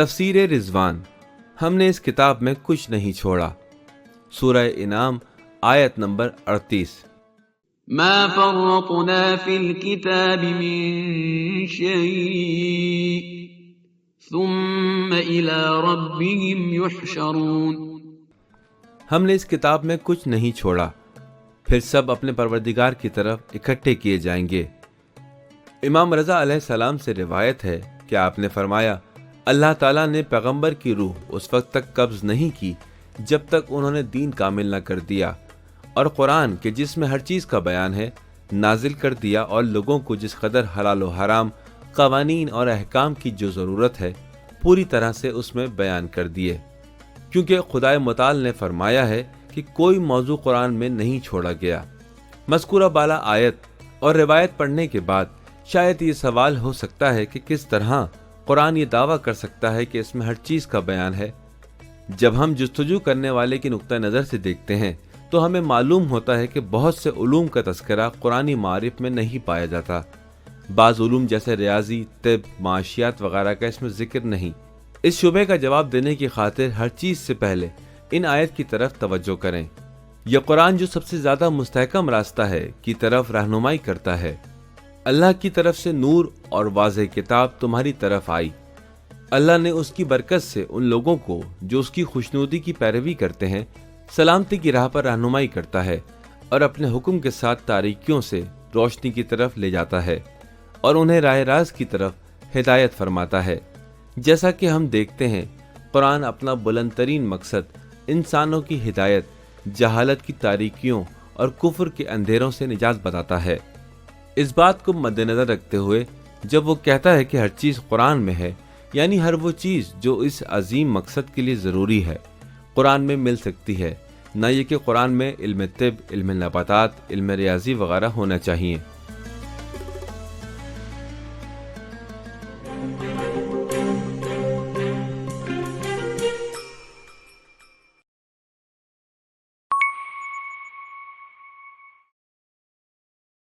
تفسیر رضوان، ہم نے اس کتاب میں کچھ نہیں چھوڑا۔ سورہ انعام آیت نمبر 38۔ ما فرطنا في الكتاب من شيء ثم إلى ربهم يحشرون۔ ہم نے اس کتاب میں کچھ نہیں چھوڑا، پھر سب اپنے پروردگار کی طرف اکٹھے کیے جائیں گے۔ امام رضا علیہ السلام سے روایت ہے کہ آپ نے فرمایا، اللہ تعالیٰ نے پیغمبر کی روح اس وقت تک قبض نہیں کی جب تک انہوں نے دین کامل نہ کر دیا، اور قرآن کے جس میں ہر چیز کا بیان ہے نازل کر دیا، اور لوگوں کو جس قدر حلال و حرام قوانین اور احکام کی جو ضرورت ہے پوری طرح سے اس میں بیان کر دیے، کیونکہ خدائے متعال نے فرمایا ہے کہ کوئی موضوع قرآن میں نہیں چھوڑا گیا۔ مذکورہ بالا آیت اور روایت پڑھنے کے بعد شاید یہ سوال ہو سکتا ہے کہ کس طرح قرآن یہ دعویٰ کر سکتا ہے کہ اس میں ہر چیز کا بیان ہے۔ جب ہم جستجو کرنے والے کی نقطہ نظر سے دیکھتے ہیں تو ہمیں معلوم ہوتا ہے کہ بہت سے علوم کا تذکرہ قرآنی معارف میں نہیں پایا جاتا۔ بعض علوم جیسے ریاضی، طب، معاشیات وغیرہ کا اس میں ذکر نہیں۔ اس شبے کا جواب دینے کی خاطر ہر چیز سے پہلے ان آیت کی طرف توجہ کریں۔ یہ قرآن جو سب سے زیادہ مستحکم راستہ ہے کی طرف رہنمائی کرتا ہے۔ اللہ کی طرف سے نور اور واضح کتاب تمہاری طرف آئی۔ اللہ نے اس کی برکت سے ان لوگوں کو جو اس کی خوشنودی کی پیروی کرتے ہیں سلامتی کی راہ پر رہنمائی کرتا ہے، اور اپنے حکم کے ساتھ تاریکیوں سے روشنی کی طرف لے جاتا ہے، اور انہیں راہ راست کی طرف ہدایت فرماتا ہے۔ جیسا کہ ہم دیکھتے ہیں قرآن اپنا بلند ترین مقصد انسانوں کی ہدایت، جہالت کی تاریکیوں اور کفر کے اندھیروں سے نجات بتاتا ہے۔ اس بات کو مد نظر رکھتے ہوئے جب وہ کہتا ہے کہ ہر چیز قرآن میں ہے، یعنی ہر وہ چیز جو اس عظیم مقصد کے لیے ضروری ہے قرآن میں مل سکتی ہے، نہ یہ کہ قرآن میں علم طب، علم نباتات، علم ریاضی وغیرہ ہونا چاہیے۔